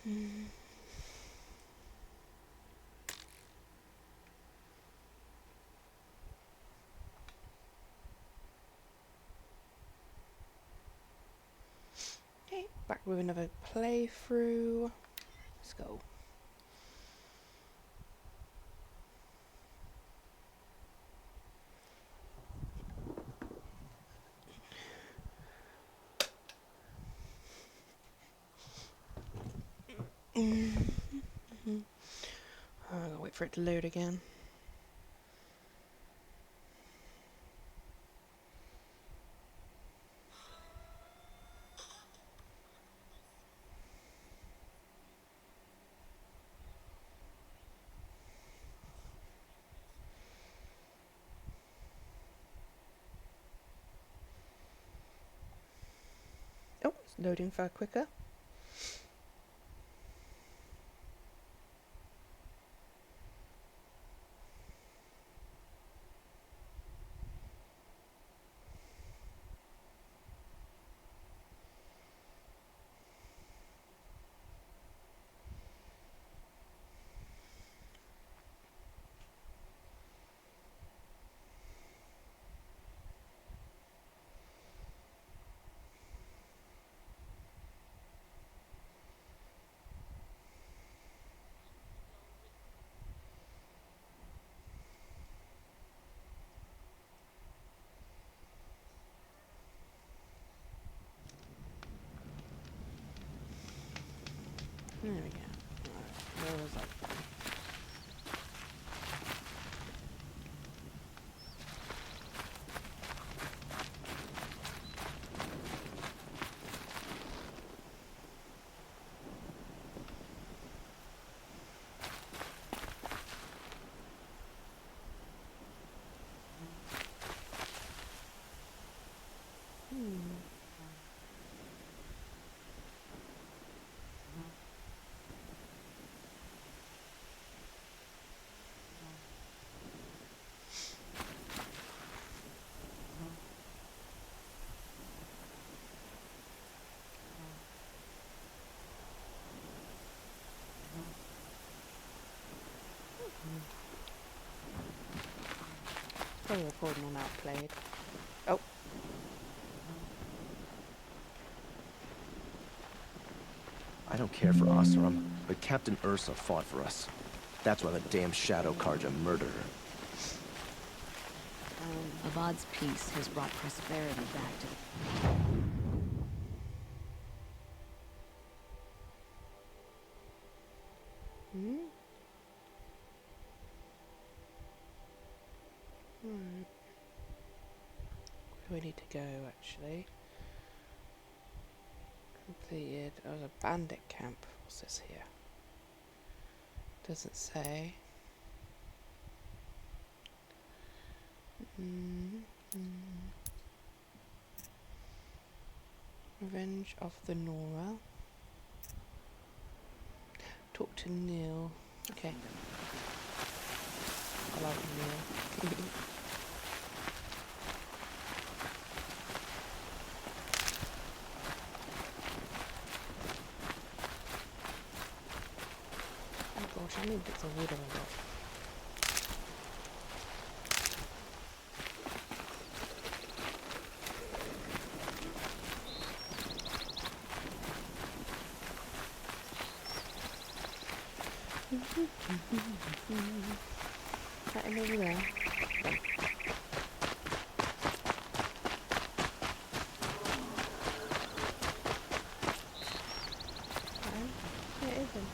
Okay, back with another playthrough. Let's go. I'm gonna wait for it to load again. Oh, it's loading far quicker. There we go. Alright, where was I? Probably recording on outplayed. Oh. I don't care for Oseram, but Captain Ursa fought for us. That's why the damn Shadow Karja murdered her. Avad's peace has brought prosperity back to the... Where do we need to go, actually? Completed. Oh, a bandit camp. What's this here? Doesn't say. Revenge of the Nora. Talk to Neil. Okay. I like Neil. Oh gosh, I need bits of wood on a lot. That in over there. It isn't.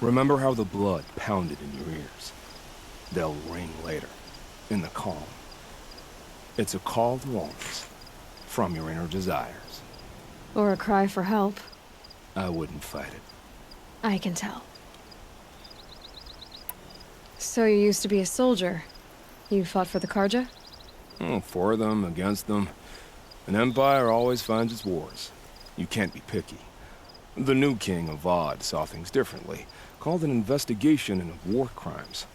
Remember how the blood pounded in your ears? They'll ring later, in the calm. It's a call to arms, from your inner desires. Or a cry for help. I wouldn't fight it. I can tell. So you used to be a soldier. You fought for the Karja? Oh, for them, against them. An empire always finds its wars. You can't be picky. The new king of Avad saw things differently. Called an investigation into war crimes.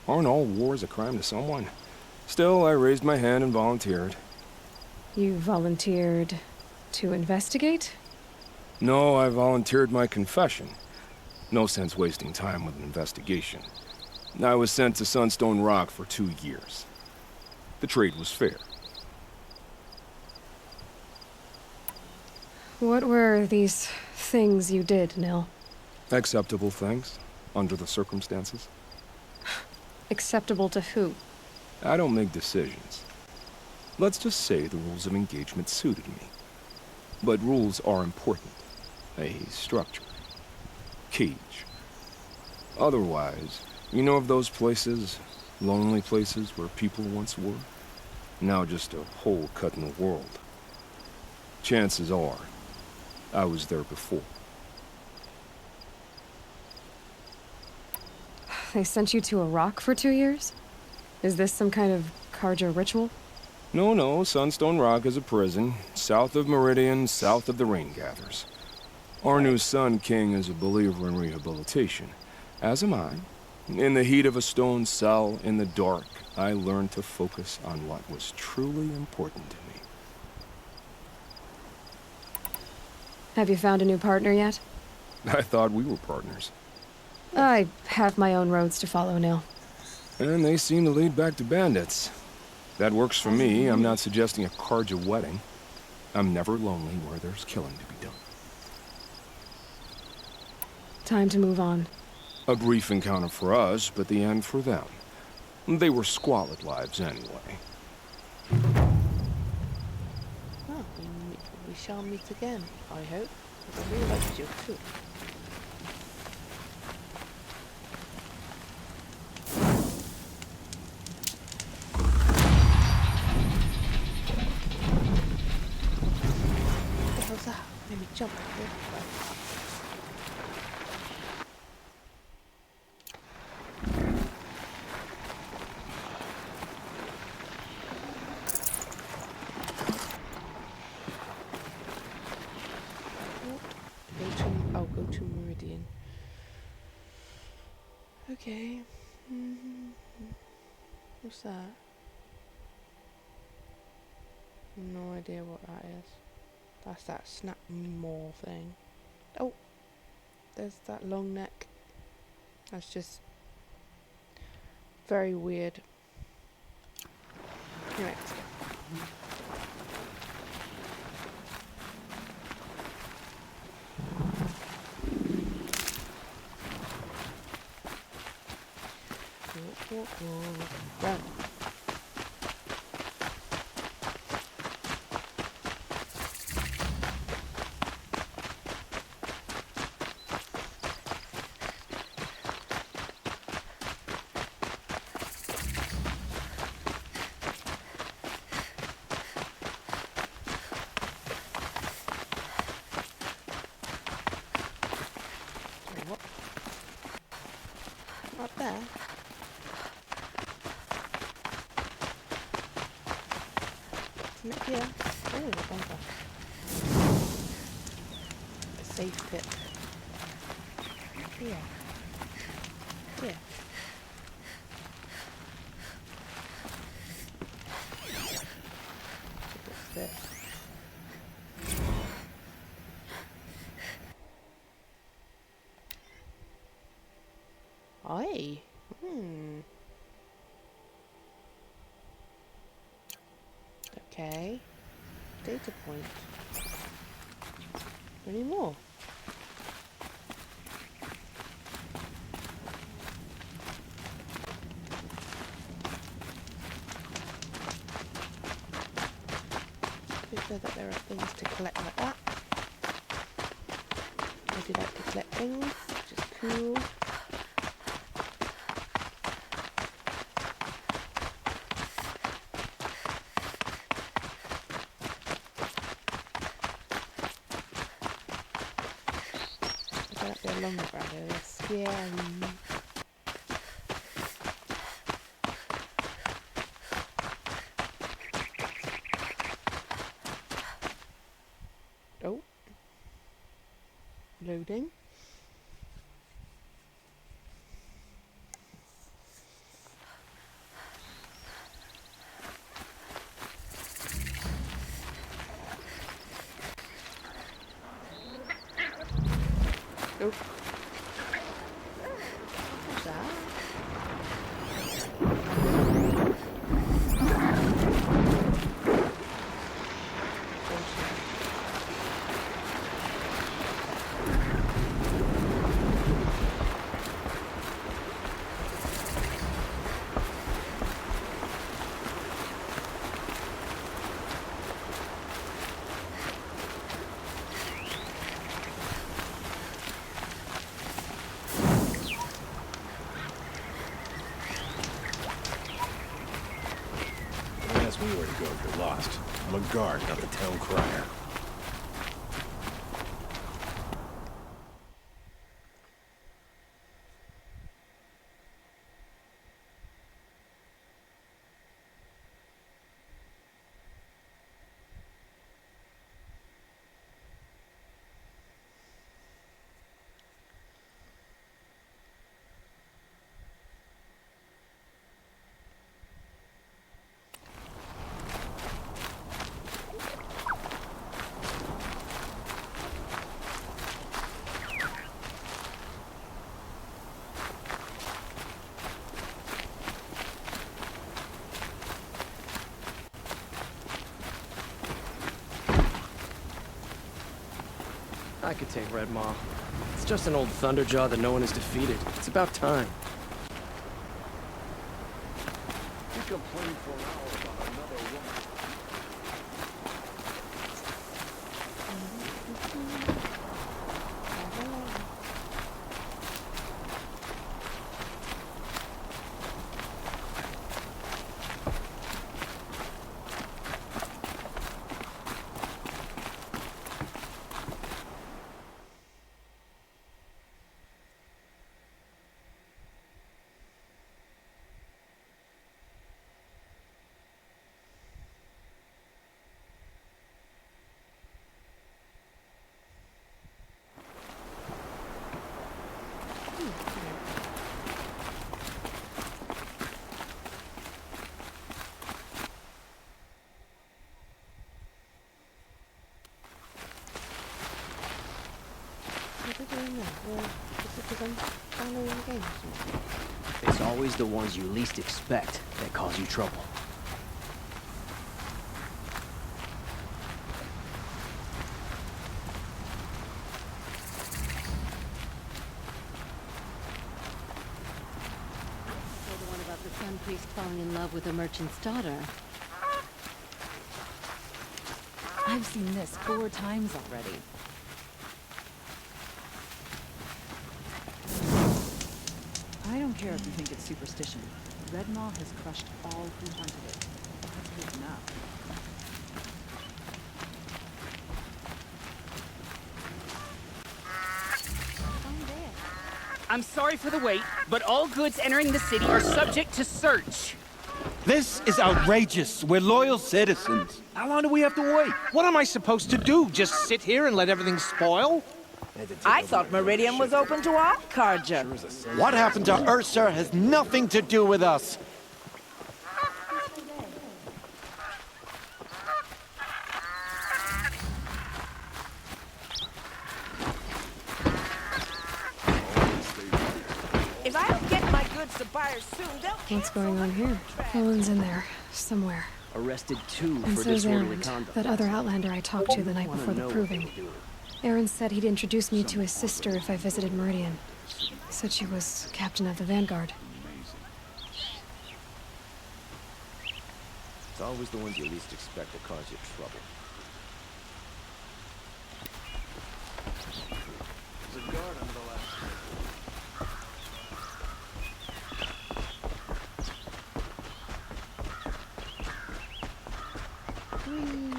Aren't all wars a crime to someone? Still, I raised my hand and volunteered. You volunteered to investigate? No, I volunteered my confession. No sense wasting time with an investigation. I was sent to Sunstone Rock for 2 years. The trade was fair. What were these things you did, Nil? Acceptable things, under the circumstances. Acceptable to who? I don't make decisions. Let's just say the rules of engagement suited me. But rules are important. A structure. Cage. Otherwise, you know of those places, lonely places where people once were? Now just a hole cut in the world. Chances are, I was there before. They sent you to a rock for 2 years? Is this some kind of Karja ritual? No, Sunstone Rock is a prison, south of Meridian, south of the Rain Gathers. Our new Sun King is a believer in rehabilitation, as am I. In the heat of a stone cell, in the dark, I learned to focus on what was truly important to me. Have you found a new partner yet? I thought we were partners. I have my own roads to follow, Nil. And they seem to lead back to bandits. That works for me. I'm not suggesting a Karja wedding. I'm never lonely where there's killing to be done. Time to move on. A brief encounter for us, but the end for them. They were squalid lives anyway. Oh, we shall meet again, I hope. I really liked you too. What the hell's that? Made me jump. I'll go to Meridian. Okay. What's that? No idea what that is. That's that snap me more thing. Oh, there's that long neck. That's just very weird. Anyway, let's go. Run. Sorry, what? Up there? Isn't it here? Oh, a bunker. A safe pit. Here. Here. What's this? Aye. Okay. Data point. Any more? It said that there are things to collect like that. I do like to collect things, which is cool. Along the ground, they're scary. Oh. Loading. Oh. What's that? Don't ask me where to go if you're lost. I'm a guard, not the town crier. I could take Red Maw. It's just an old Thunderjaw that no one has defeated. It's about time. You complained for an hour about another woman. What are you doing there? Well, is it because I'm downloading the game or something? It's always the ones you least expect that cause you trouble. So the one about the sun priest falling in love with a merchant's daughter. I've seen this 4 times already. I don't care if you think it's superstition. Red Maw has crushed all who hunted it. That's good enough. I'm sorry for the wait, but all goods entering the city are subject to search. This is outrageous. We're loyal citizens. How long do we have to wait? What am I supposed to do? Just sit here and let everything spoil? I thought Meridian was open to all Carja. What happened to Ursa has nothing to do with us. If I don't get my goods to buyers soon, they'll What's going on here? Owen's in there, somewhere. Arrested 2 And for so's disorderly Aaron, conduct. that other Outlander I talked to the night Wanna before the know what proving. they're doing. Aaron said he'd introduce me to his sister if I visited Meridian. Said she was captain of the Vanguard. It's always the ones you least expect that cause you trouble. There's a guard on the last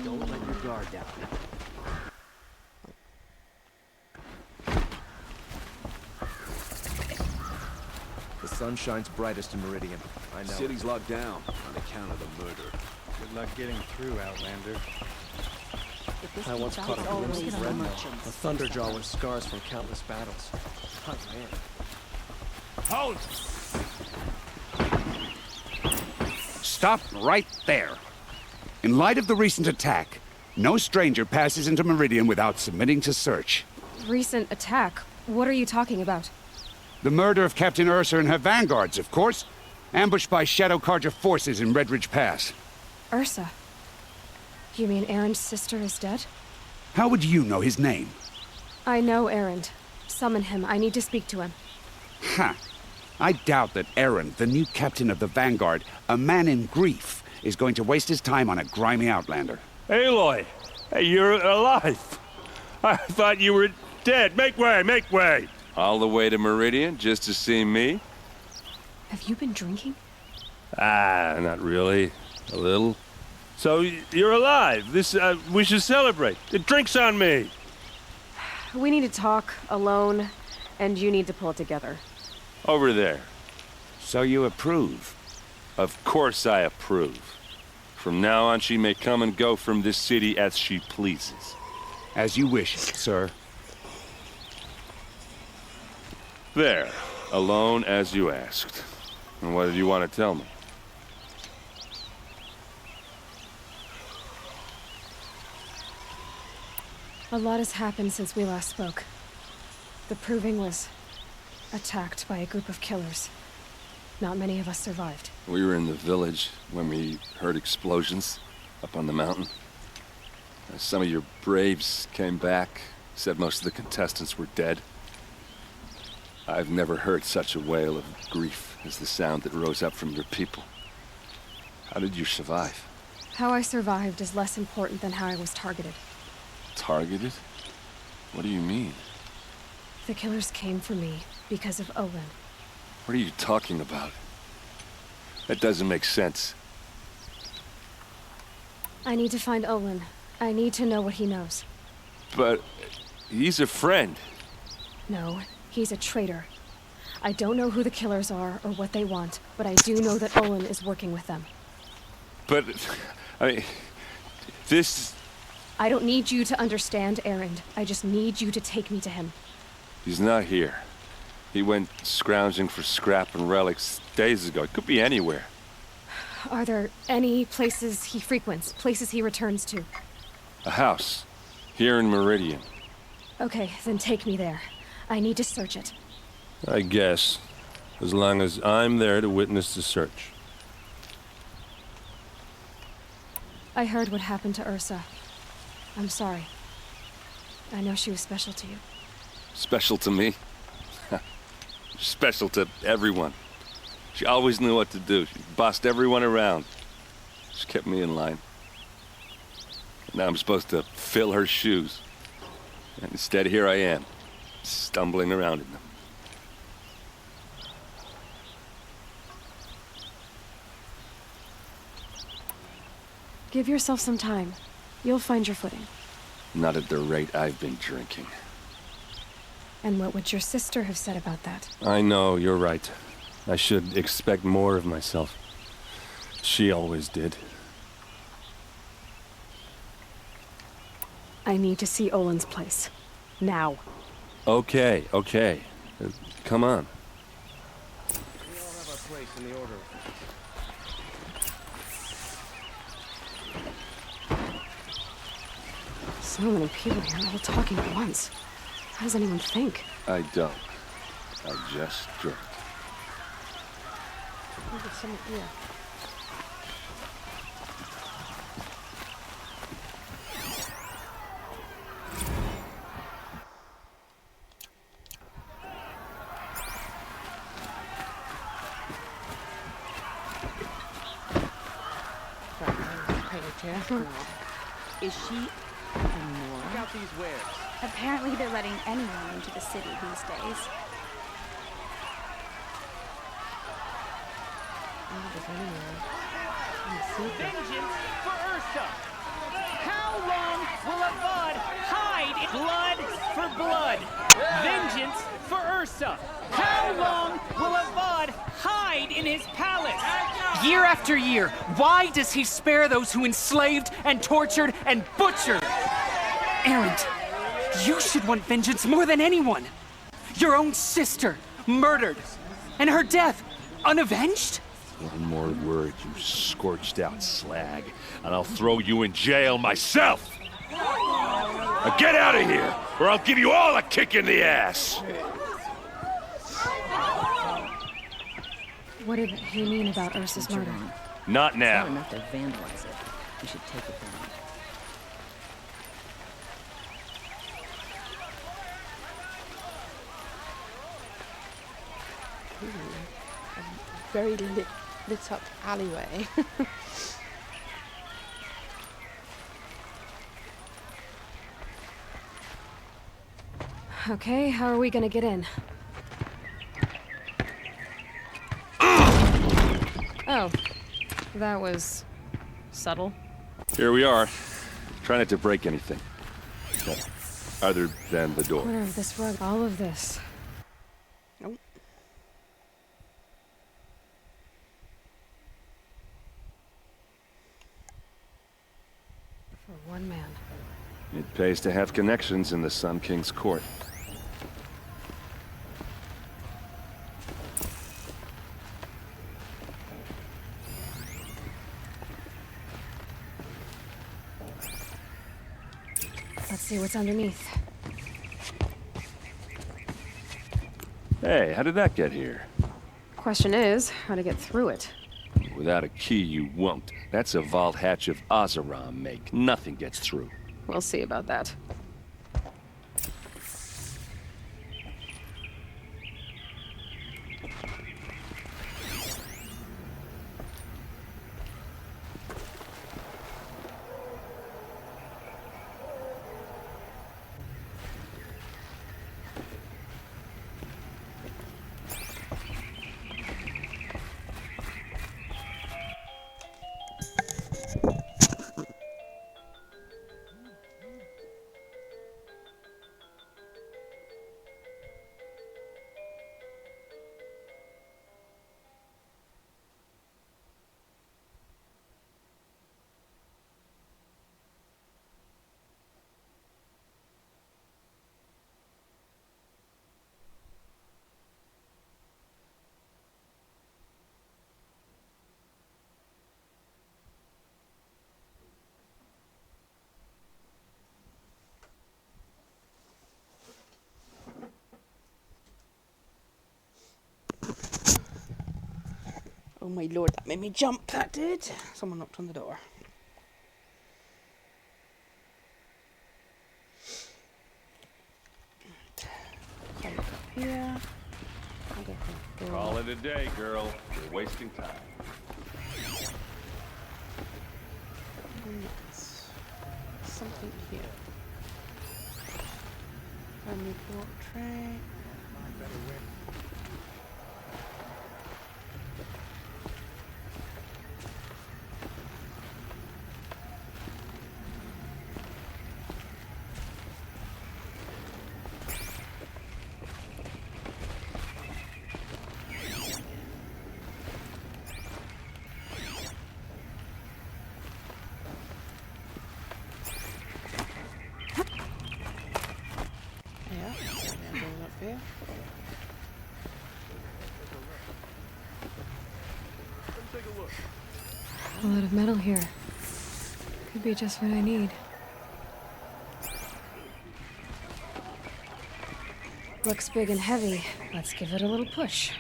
Don't let your guard down. The sun shines brightest in Meridian. I know. city's locked down on account of the murder. Good luck getting through, Outlander. If this I once keeps caught up, a all glimpse those of Red Maw, merchants. a Thunderjaw with scars from countless battles. I ran. Hold! Stop right there. In light of the recent attack, no stranger passes into Meridian without submitting to search. Recent attack? What are you talking about? The murder of Captain Ursa and her vanguards, of course. Ambushed by Shadow Carja forces in Redridge Pass. Ursa? You mean Aaron's sister is dead? How would you know his name? I know Aaron. Summon him. I need to speak to him. Ha! I doubt that Aaron, the new captain of the Vanguard, a man in grief, is going to waste his time on a grimy outlander. Aloy! Hey, you're alive! I thought you were dead. Make way, make way! All the way to Meridian just to see me? Have you been drinking? Ah, not really. A little. So, you're alive. We should celebrate. The drink's on me. We need to talk, alone, and you need to pull it together. Over there. So you approve? Of course I approve. From now on, she may come and go from this city as she pleases. As you wish, sir. There. Alone as you asked. And what did you want to tell me? A lot has happened since we last spoke. The Proving was attacked by a group of killers. Not many of us survived. We were in the village when we heard explosions up on the mountain. Some of your braves came back, said most of the contestants were dead. I've never heard such a wail of grief as the sound that rose up from your people. How did you survive? How I survived is less important than how I was targeted. Targeted? What do you mean? The killers came for me because of Olin. What are you talking about? That doesn't make sense. I need to find Olin. I need to know what he knows. But he's a friend. No, he's a traitor. I don't know who the killers are or what they want, but I do know that Olin is working with them. But, I mean, this... I don't need you to understand, Aaron. I just need you to take me to him. He's not here. He went scrounging for scrap and relics days ago. It could be anywhere. Are there any places he frequents, places he returns to? A house. Here in Meridian. Okay, then take me there. I need to search it. I guess. As long as I'm there to witness the search. I heard what happened to Ursa. I'm sorry. I know she was special to you. Special to me? Special to everyone. She always knew what to do. She bossed everyone around. She kept me in line. Now I'm supposed to fill her shoes. And instead, here I am, stumbling around in them. Give yourself some time. You'll find your footing. Not at the rate I've been drinking. And what would your sister have said about that? I know, you're right. I should expect more of myself. She always did. I need to see Olin's place. Now. Okay. Come on. We all have our place in the order. So many people here, all talking at once. How does anyone think? I don't. I just drink. Look at some, yeah. Is she immoral? Check out these wares. Apparently they're letting anyone into the city these days. Vengeance for Ursa! How long will Avad hide blood for blood? Vengeance for Ursa! How long will Avad hide in his palace? Year after year, why does he spare those who enslaved and tortured and butchered? Erend, you should want vengeance more than anyone. Your own sister, murdered, and her death, unavenged? One more word, you scorched out slag, and I'll throw you in jail myself! Now get out of here, or I'll give you all a kick in the ass! What did he mean about Ursa's murder? Not It's now. not enough to vandalize it. We should take it down. Ooh, a very lit up alleyway. Okay, how are we gonna get in? Oh, that was subtle. Here we are. Try not to break anything. Other than the door. Corner of this rug, all of this. Nope. For one man. It pays to have connections in the Sun King's court. Let's see what's underneath. Hey, how did that get here? Question is, how to get through it. Without a key, you won't. That's a vault hatch of Oseram make. Nothing gets through. We'll see about that. Oh my lord, that made me jump, that did. Someone knocked on the door. I'll look up here. I'll go for the door. Call it a day, girl. You're wasting time. Yes. Something here. Family portrait. Here. A lot of metal here. Could be just what I need. Looks big and heavy. Let's give it a little push.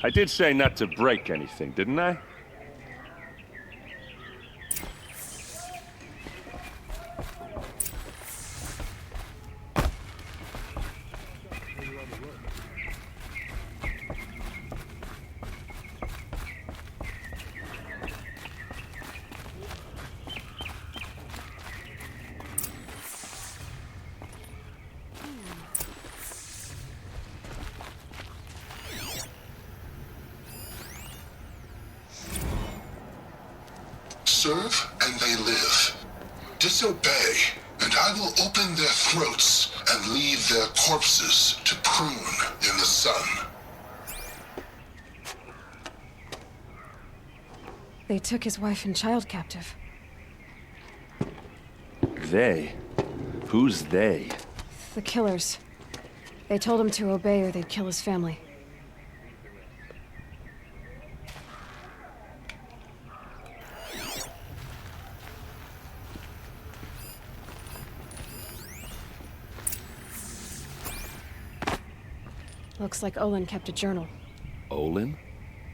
I did say not to break anything, didn't I? Serve and they live. Disobey, and I will open their throats and leave their corpses to prune in the sun. They took his wife and child captive. They? Who's they? The killers. They told him to obey or they'd kill his family. Looks like Olin kept a journal. Olin?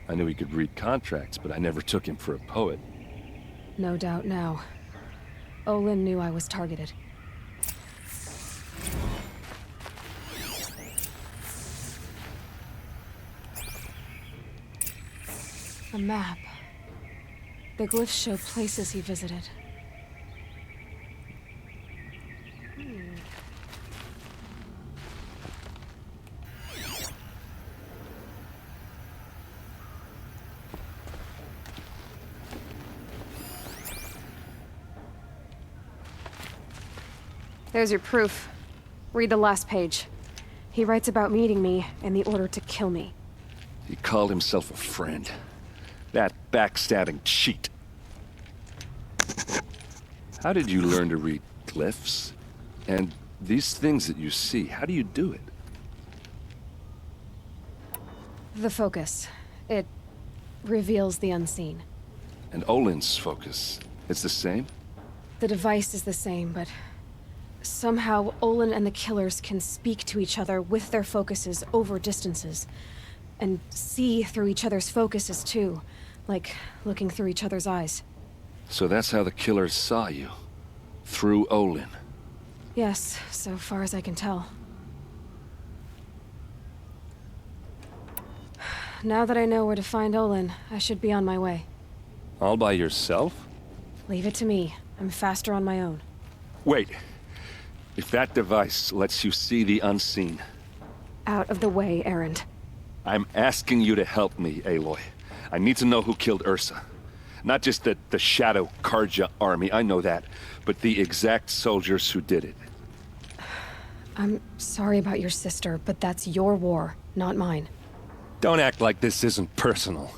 I knew he could read contracts, but I never took him for a poet. No doubt now. Olin knew I was targeted. A map. The glyphs show places he visited. There's your proof. Read the last page. He writes about meeting me and the order to kill me. He called himself a friend. That backstabbing cheat. How did you learn to read glyphs? And these things that you see, how do you do it? The focus. It reveals the unseen. And Olin's focus, it's the same? The device is the same, but somehow Olin and the killers can speak to each other with their focuses over distances. And see through each other's focuses too, like looking through each other's eyes. So that's how the killers saw you? Through Olin? Yes, so far as I can tell. Now that I know where to find Olin, I should be on my way. All by yourself? Leave it to me. I'm faster on my own. Wait. If that device lets you see the unseen... Out of the way, Erend. I'm asking you to help me, Aloy. I need to know who killed Ursa. Not just the Shadow Karja army, I know that, but the exact soldiers who did it. I'm sorry about your sister, but that's your war, not mine. Don't act like this isn't personal.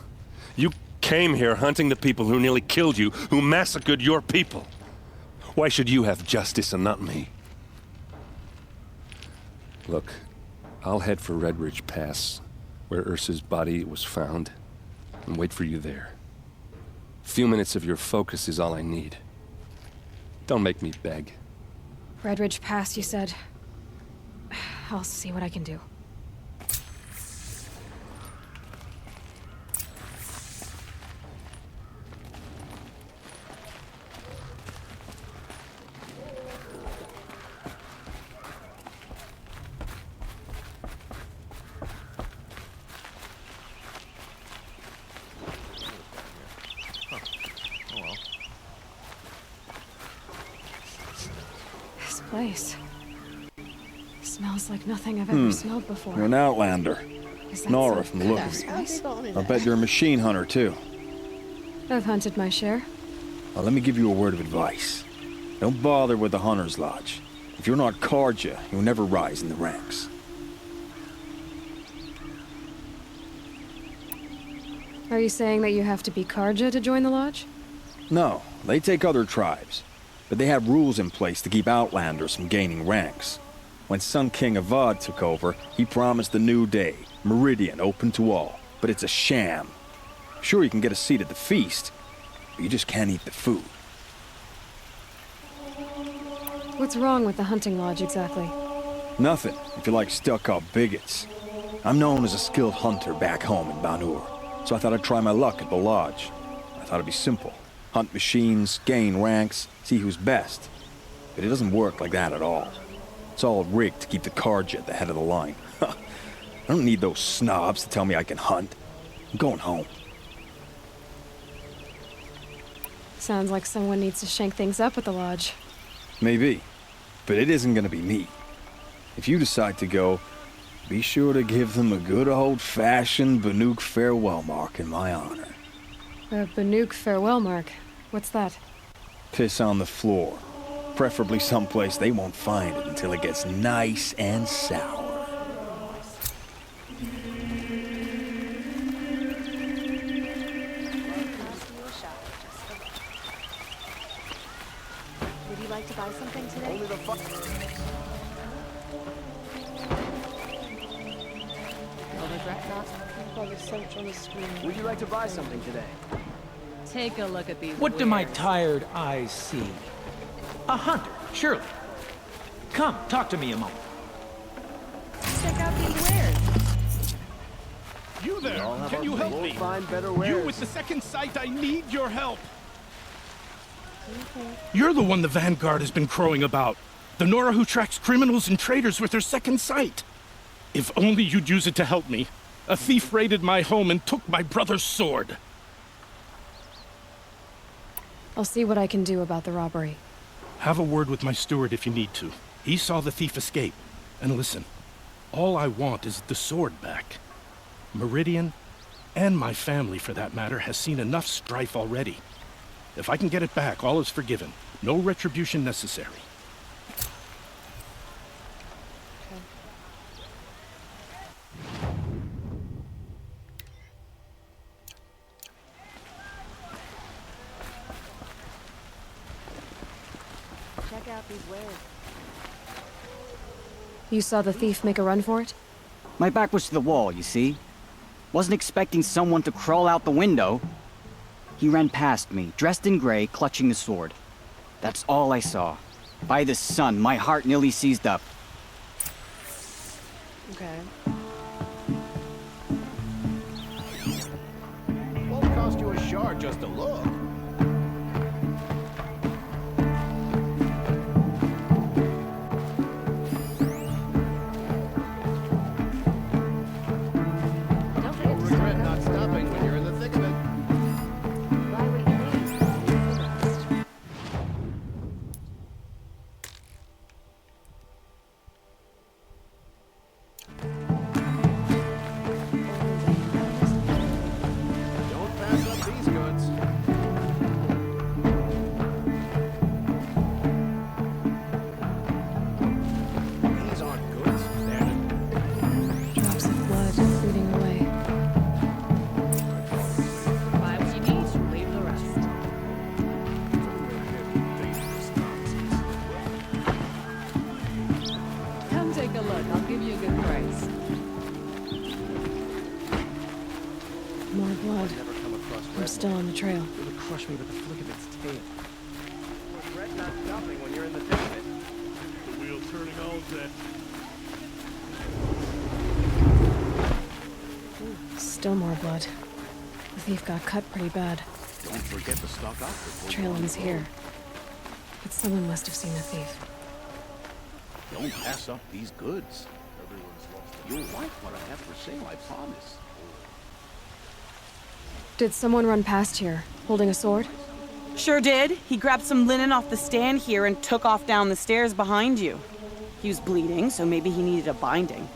You came here hunting the people who nearly killed you, who massacred your people. Why should you have justice and not me? Look, I'll head for Redridge Pass, where Ursa's body was found, and wait for you there. A few minutes of your focus is all I need. Don't make me beg. Redridge Pass, you said? I'll see what I can do. Place. Smells like nothing I've ever smelled before. You're an outlander. Is that Nora so? from the look of you. I bet you're a machine hunter, too. I've hunted my share. Well, let me give you a word of advice. Don't bother with the Hunter's Lodge. If you're not Karja, you'll never rise in the ranks. Are you saying that you have to be Karja to join the lodge? No, they take other tribes. But they have rules in place to keep outlanders from gaining ranks. When Sun King Avad took over, he promised a new day, Meridian open to all. But it's a sham. Sure, you can get a seat at the feast, but you just can't eat the food. What's wrong with the hunting lodge exactly? Nothing, if you like stuck-up bigots. I'm known as a skilled hunter back home in Banur, so I thought I'd try my luck at the lodge. I thought it'd be simple. Hunt machines, gain ranks, see who's best. But it doesn't work like that at all. It's all rigged to keep the Karja at the head of the line. I don't need those snobs to tell me I can hunt. I'm going home. Sounds like someone needs to shake things up at the lodge. Maybe, but it isn't gonna be me. If you decide to go, be sure to give them a good old-fashioned Banuk farewell mark in my honor. A Banuk farewell mark? What's that? Piss on the floor. Preferably someplace they won't find it until it gets nice and sour. Would you like to buy something today? Only the fuck. I'll regret not looking for the search on the screen. Would you like to buy something today? Take a look at these What do my wares. tired eyes see? A hunter, surely. Come, talk to me a moment. Check out these wares. You there! Can you help me? Find better wares. You with the second sight, I need your help. Okay. You're the one the Vanguard has been crowing about. The Nora who tracks criminals and traitors with her second sight. If only you'd use it to help me. A thief raided my home and took my brother's sword. I'll see what I can do about the robbery. Have a word with my steward if you need to. He saw the thief escape. And listen, all I want is the sword back. Meridian, and my family for that matter, has seen enough strife already. If I can get it back, all is forgiven. No retribution necessary. Check out these wares. You saw the thief make a run for it? My back was to the wall, you see? Wasn't expecting someone to crawl out the window. He ran past me, dressed in gray, clutching the sword. That's all I saw. By the sun, my heart nearly seized up. Okay. Won't cost you a shard just to look. Don't regret not stopping when you're in the thick of it. Don't pass up these goods. These aren't goods. They're Drops of blood bleeding away. Buy what you need, leave the rest. Come take a look. I'll give you a good price. More blood. never come across I'm still on the trail. It would crush me with the flick of its tail. Regret not stopping when you're in the thick of it. The wheel turning all day. Still more blood. The thief got cut pretty bad. Don't forget to stock up. before Trail you ends go. here. But someone must have seen the thief. Don't pass up these goods. You'll like what I have for sale, I promise. Did someone run past here, holding a sword? Sure did. He grabbed some linen off the stand here and took off down the stairs behind you. He was bleeding, so maybe he needed a binding.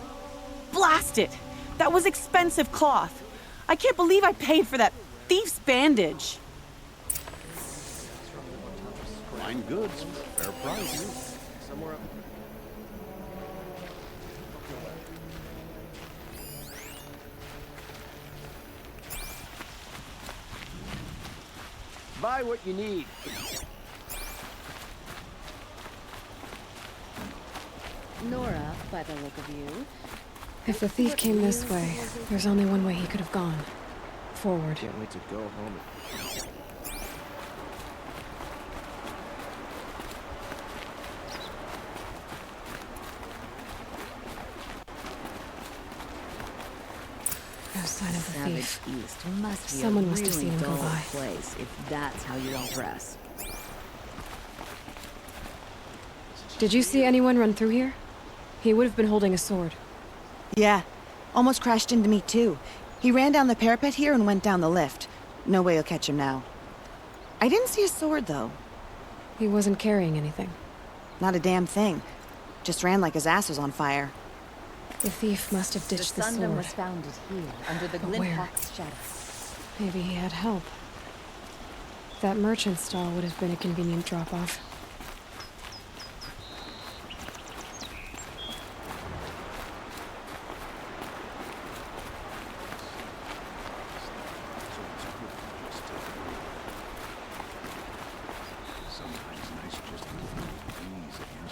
Blast it! That was expensive cloth. I can't believe I paid for that thief's bandage. Fine goods for a fair price. Somewhere up. Buy what you need. Nora, by the look of you. If the thief came this way, there's only one way he could have gone. Forward. Can't wait to go home. No sign of the Savage thief. East must be Someone a must have really seen him go dull by. place if that's how you all dress. Did you see anyone run through here? He would have been holding a sword. Yeah. Almost crashed into me, too. He ran down the parapet here and went down the lift. No way you'll catch him now. I didn't see a sword, though. He wasn't carrying anything. Not a damn thing. Just ran like his ass was on fire. The thief must have ditched the Sundom sword. was founded here, under the But where? Glinthawk's shadow. Maybe he had help. That merchant stall would have been a convenient drop-off. Sometimes nice just to ease against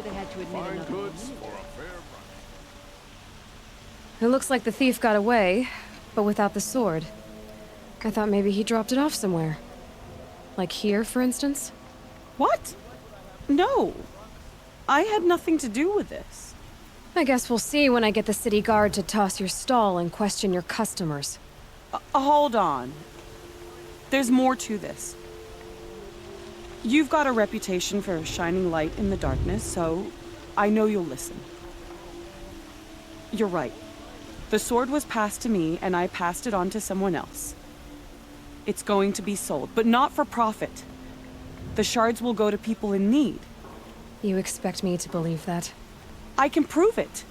they had to admit another goods one. for a fair price. It looks like the thief got away, but without the sword. I thought maybe he dropped it off somewhere. Like here, for instance? What? No. I had nothing to do with this. I guess we'll see when I get the city guard to toss your stall and question your customers. Hold on. There's more to this. You've got a reputation for shining light in the darkness, so I know you'll listen. You're right. The sword was passed to me, and I passed it on to someone else. It's going to be sold, but not for profit. The shards will go to people in need. You expect me to believe that? I can prove it.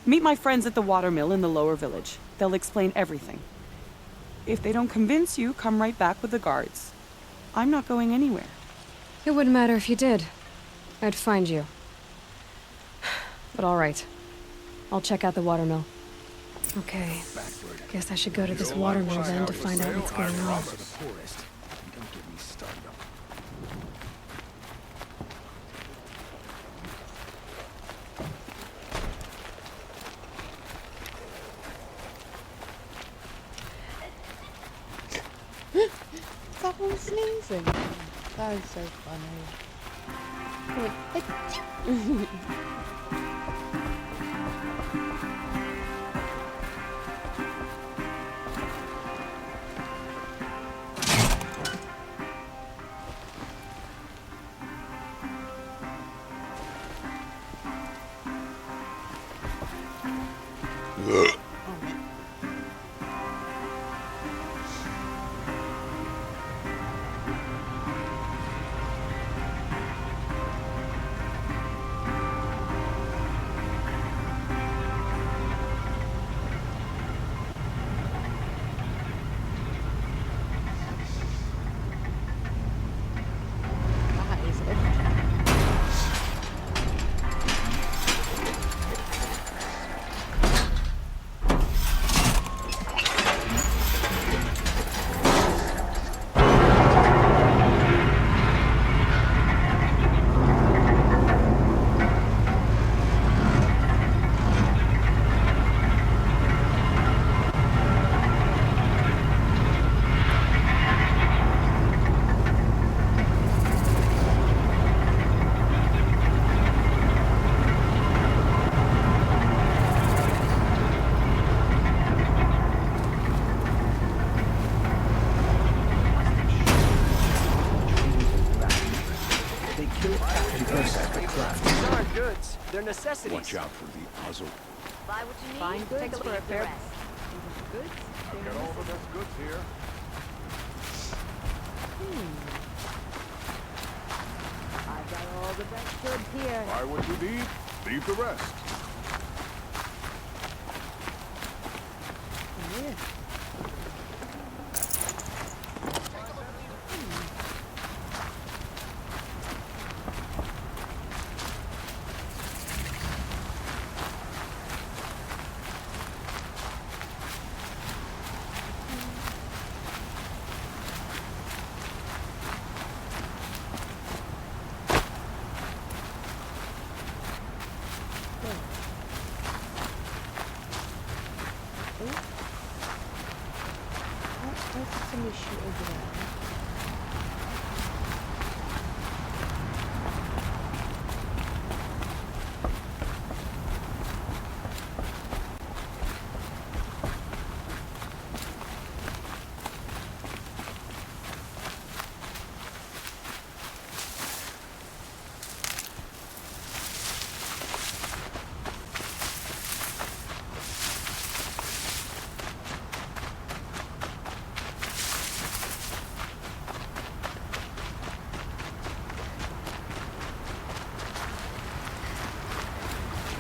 Meet my friends at the watermill in the lower village. They'll explain everything. If they don't convince you, come right back with the guards. I'm not going anywhere. It wouldn't matter if you did. I'd find you. But all right. I'll check out the watermill. Okay. Guess I should go to this watermill then to find out what's going on. Someone sneezing. That is so funny. These aren't goods. They're necessities. Watch out for the puzzle. Buy what you need. Find goods take a for look a at the fair rest. Goods? Get all the best goods here. I've got all the best goods here. Buy what you need, leave the rest. Let's somebody shoot over there.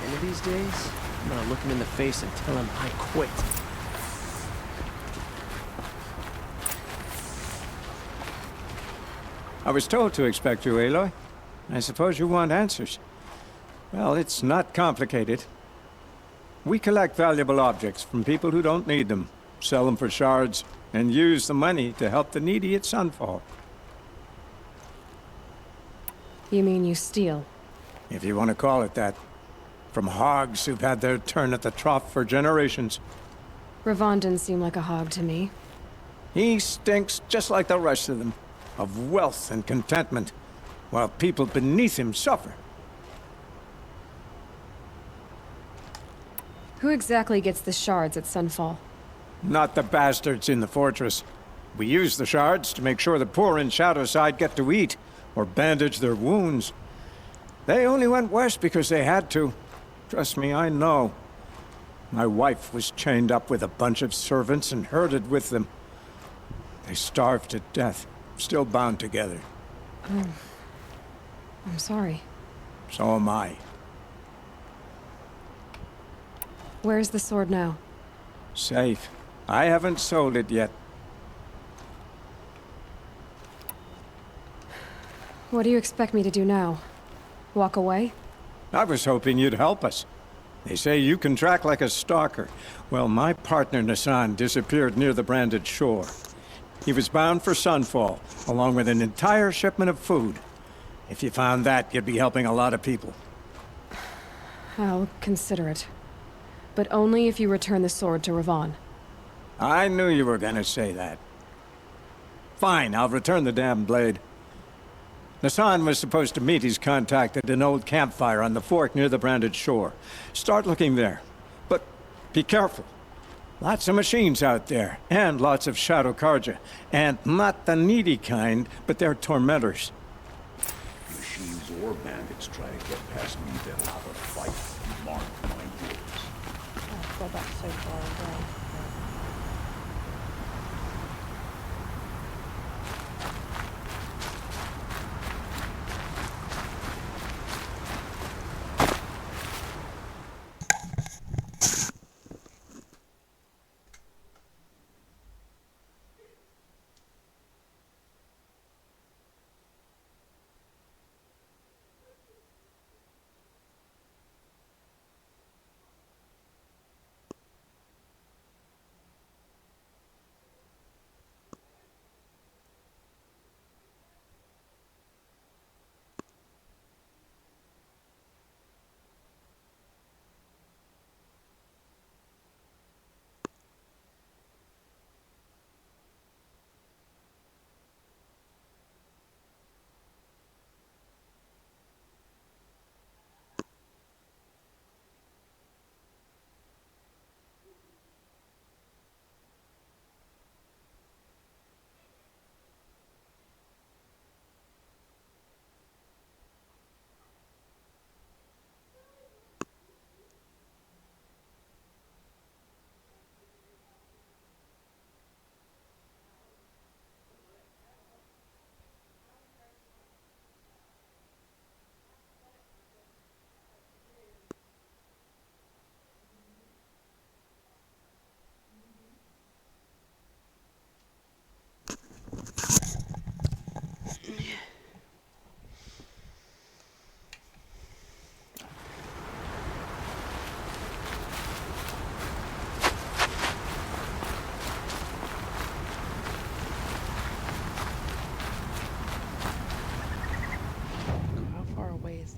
One of these days, I'm gonna look him in the face and tell him I quit. I was told to expect you, Aloy. I suppose you want answers. Well, it's not complicated. We collect valuable objects from people who don't need them, sell them for shards, and use the money to help the needy at Sunfall. You mean you steal? if you want to call it that. From hogs who've had their turn at the trough for generations. Ravon didn't seem like a hog to me. He stinks just like the rest of them, of wealth and contentment, while people beneath him suffer. Who exactly gets the shards at Sunfall? Not the bastards in the fortress. We use the shards to make sure the poor in Shadowside get to eat, or bandage their wounds. They only went west because they had to. Trust me, I know. My wife was chained up with a bunch of servants and herded with them. They starved to death, still bound together. Oh. I'm sorry. So am I. Where's the sword now? Safe. I haven't sold it yet. What do you expect me to do now? Walk away? I was hoping you'd help us. They say you can track like a stalker. Well, my partner Nassan disappeared near the branded shore. He was bound for Sunfall, along with an entire shipment of food. If you found that, you'd be helping a lot of people. I'll consider it. But only if you return the sword to Ravon. I knew you were gonna say that. Fine, I'll return the damn blade. Nassan was supposed to meet his contact at an old campfire on the fork near the branded shore. Start looking there. But be careful. Lots of machines out there, and lots of Shadow Karja. And not the needy kind, but they're tormentors. Machines or bandits try to get past me, they'll have a fight. Mark my words. Oh, God, that's so far away.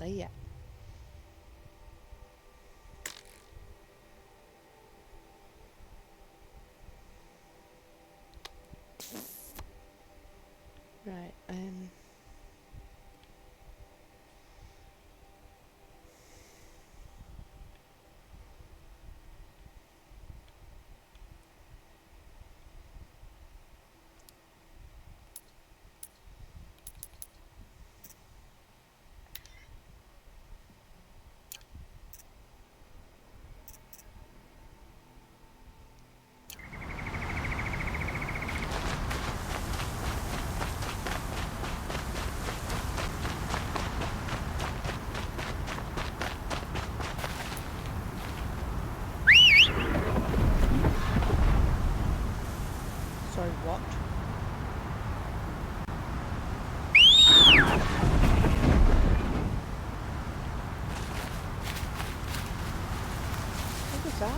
Yeah. Right, sorry, what? What was that?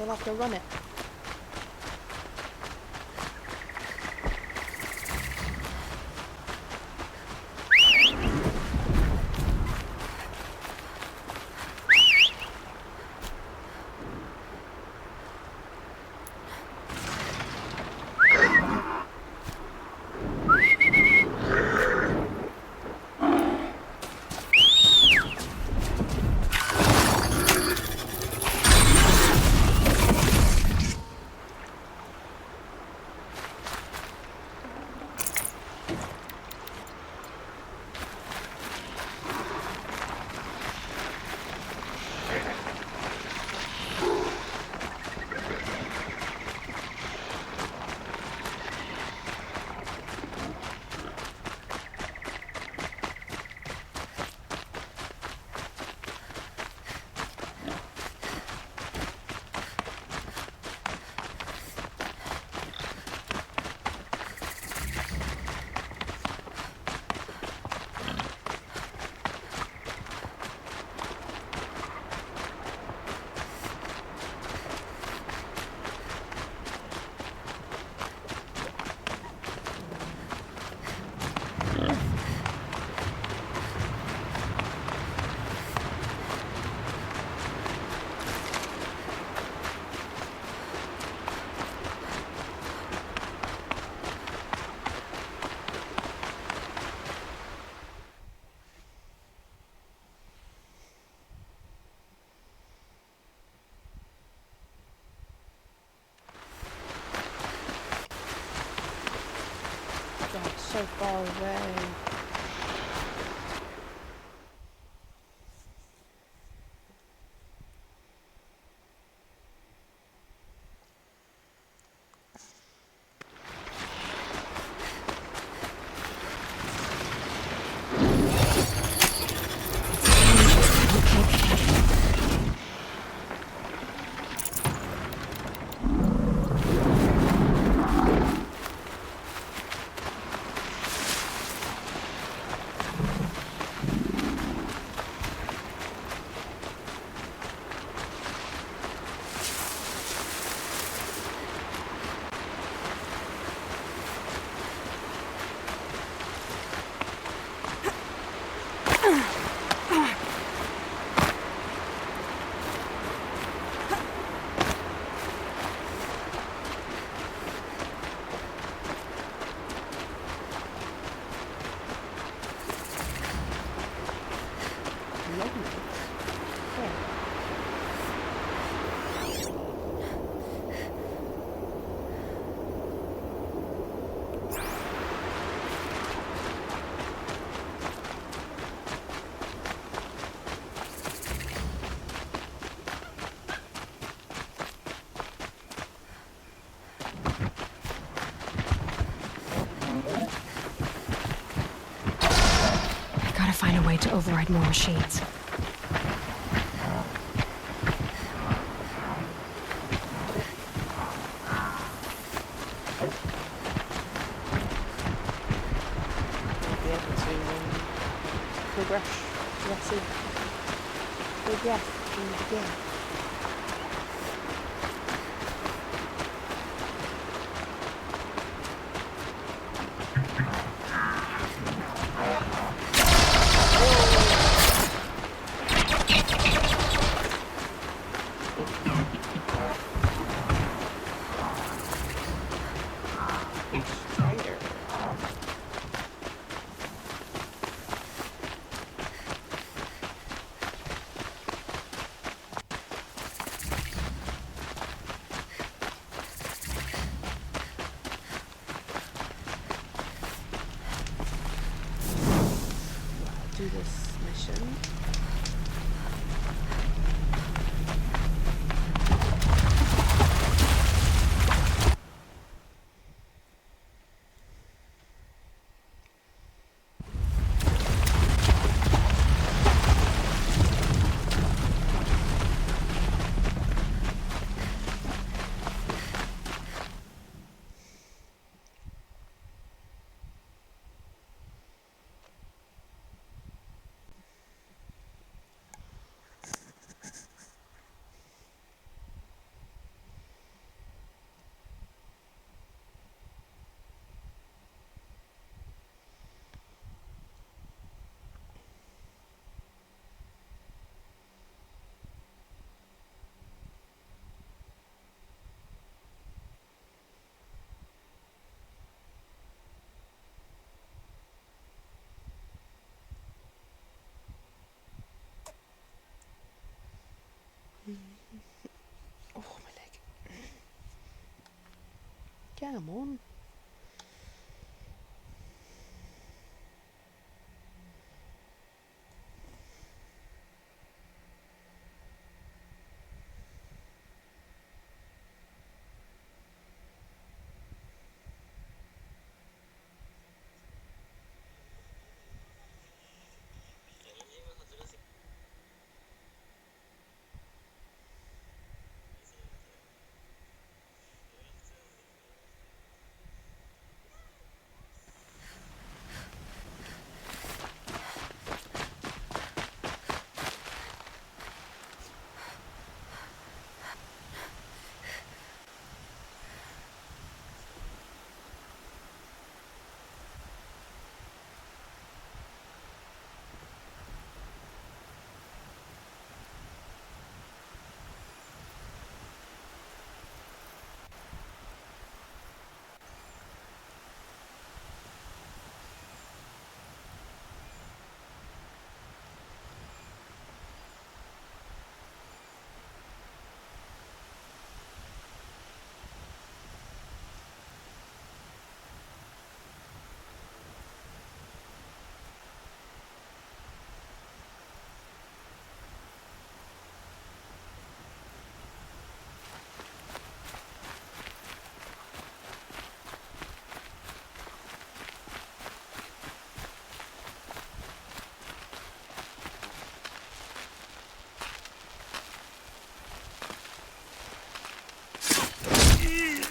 We'll have to run it. God, so far away. Gotta find a way to override more machines. Be able to progress in the game. Do this mission. Come on.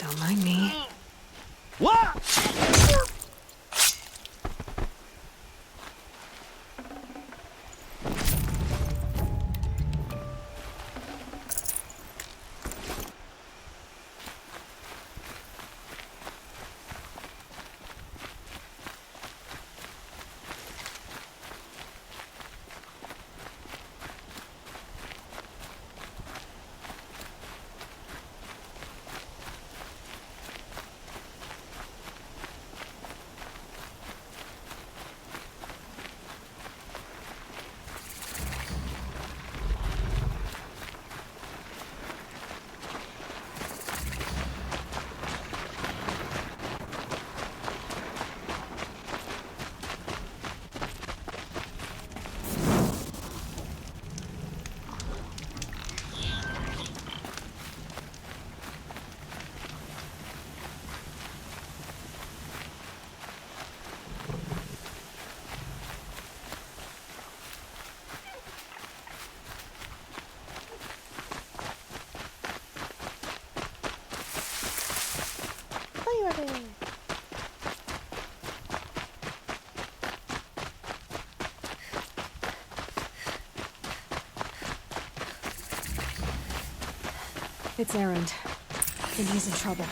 Don't mind me. What? It's Erend. Think he's in trouble.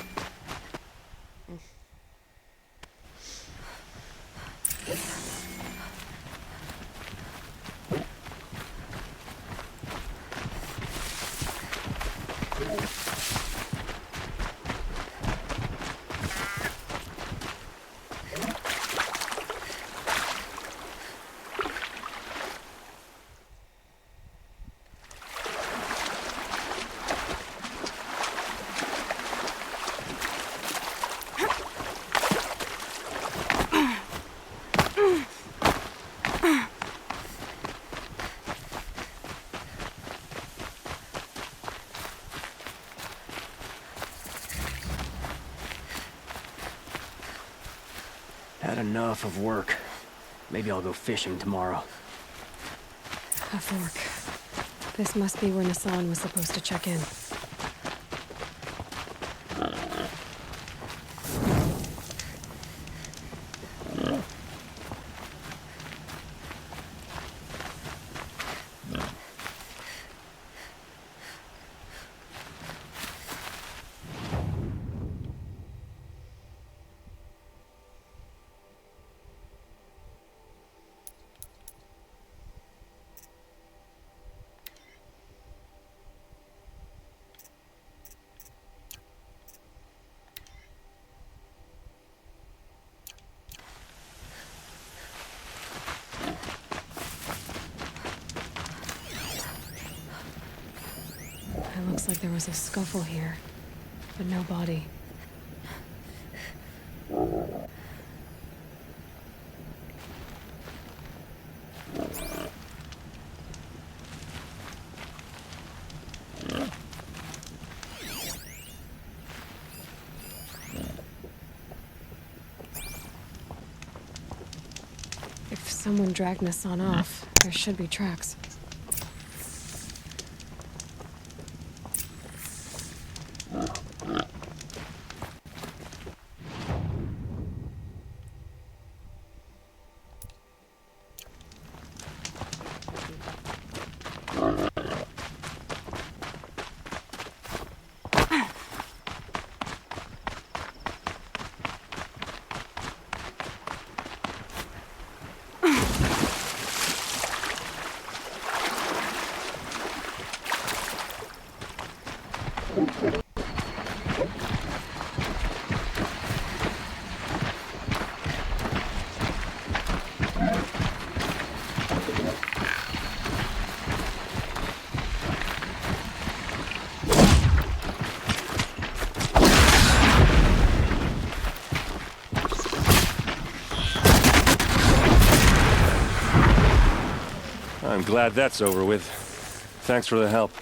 Had enough of work. Maybe I'll go fishing tomorrow. A fork. This must be where Nassan was supposed to check in. It looks like there was a scuffle here, but no body. If someone dragged Nassan off, there should be tracks. I'm glad that's over with. Thanks for the help.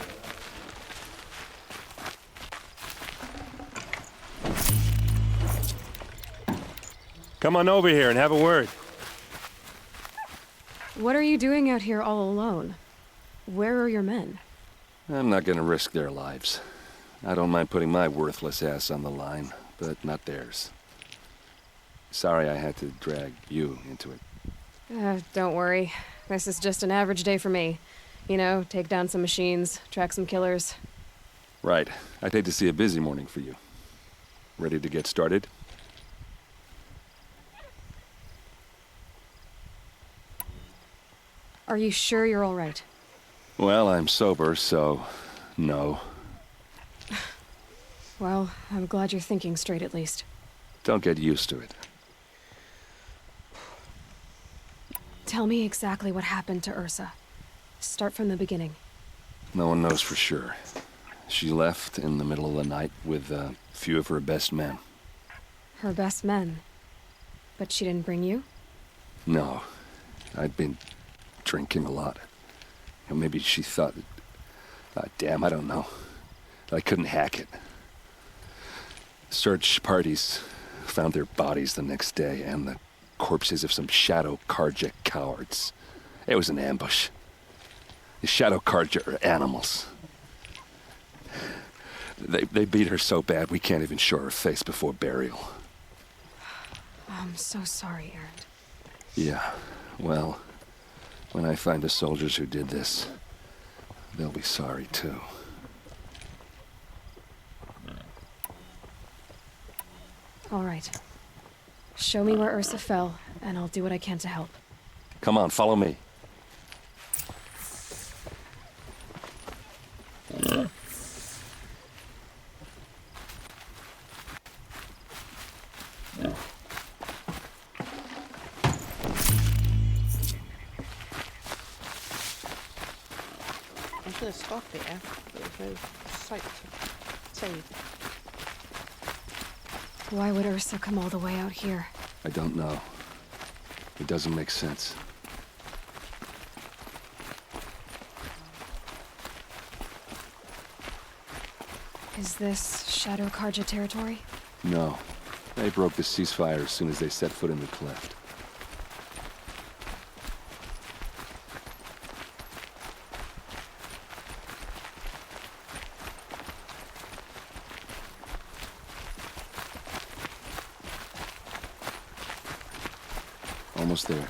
Come on over here and have a word. What are you doing out here all alone? Where are your men? I'm not gonna risk their lives. I don't mind putting my worthless ass on the line, but not theirs. Sorry I had to drag you into it. Don't worry. This is just an average day for me. You know, take down some machines, track some killers. Right. I'd hate to see a busy morning for you. Ready to get started? Are you sure you're all right? Well, I'm sober, so no. Well, I'm glad you're thinking straight at least. Don't get used to it. Tell me exactly what happened to Ursa. Start from the beginning. No one knows for sure. She left in the middle of the night with a few of her best men. Her best men? But she didn't bring you? No. I'd been drinking a lot. Maybe she thought... damn, I don't know. I couldn't hack it. Search parties found their bodies the next day, and the corpses of some Shadow Karja cowards. It was an ambush. The Shadow Karja are animals. They beat her so bad we can't even show her face before burial. I'm so sorry, Erend. Yeah, well, when I find the soldiers who did this, they'll be sorry too. All right. Show me where Ursa fell, and I'll do what I can to help. Come on, follow me. I was going to stop here, but there's no site to save. Why would Ursa come all the way out here? I don't know. It doesn't make sense. Is this Shadow Karja territory? No. They broke the ceasefire as soon as they set foot in the cleft. Almost there.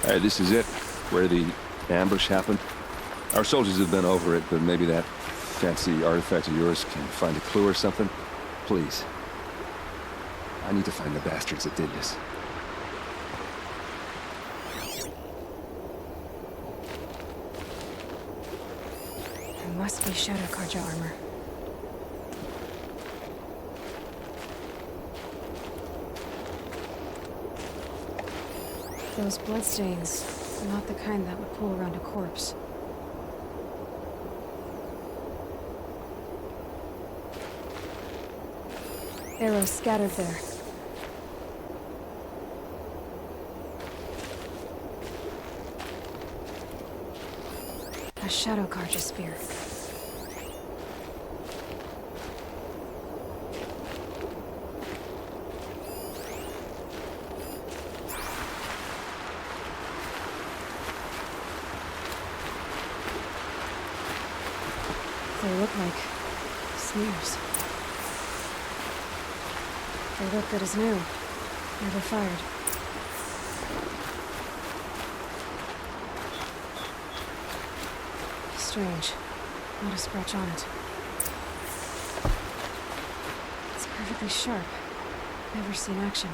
All right, this is it, where the ambush happened. Our soldiers have been over it, but maybe that fancy artifact of yours can find a clue or something. Please. I need to find the bastards that did this. There must be Shadow Karja armor. Those bloodstains are not the kind that would pool around a corpse. Arrows scattered there. Shadow Karja spear. They look like smears. They look good as new. Never fired. Strange. Not a scratch on it. It's perfectly sharp. Never seen action.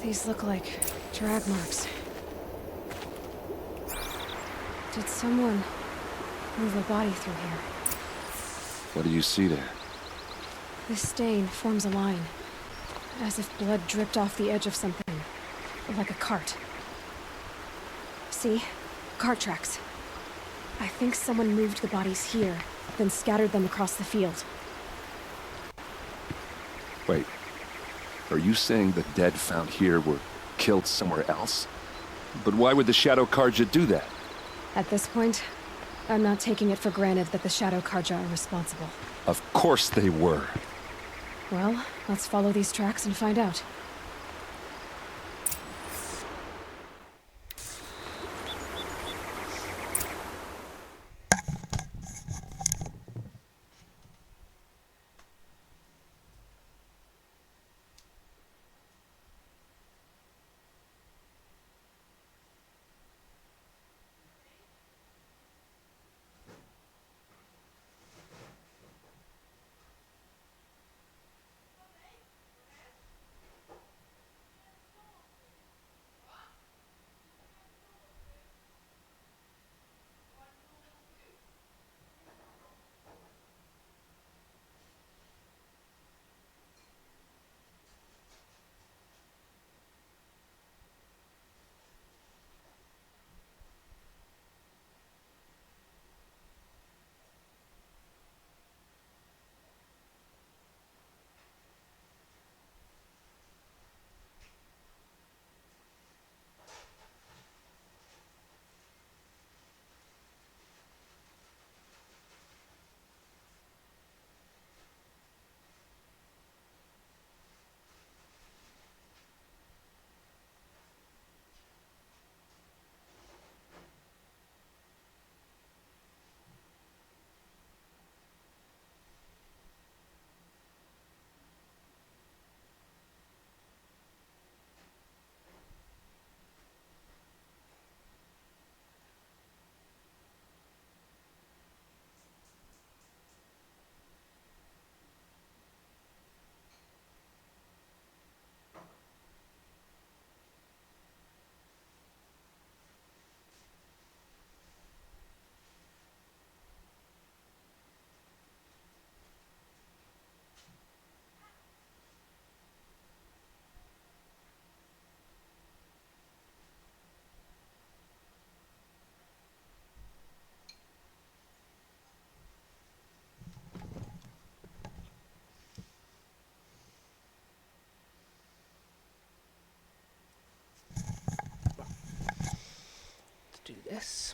These look like drag marks. Did someone move a body through here? What do you see there? This stain forms a line, as if blood dripped off the edge of something, like a cart. See? Cart tracks. I think someone moved the bodies here, then scattered them across the field. Wait. Are you saying the dead found here were killed somewhere else? But why would the Shadow Karja do that? At this point, I'm not taking it for granted that the Shadow Karja are responsible. Of course they were. Well, let's follow these tracks and find out. Do this.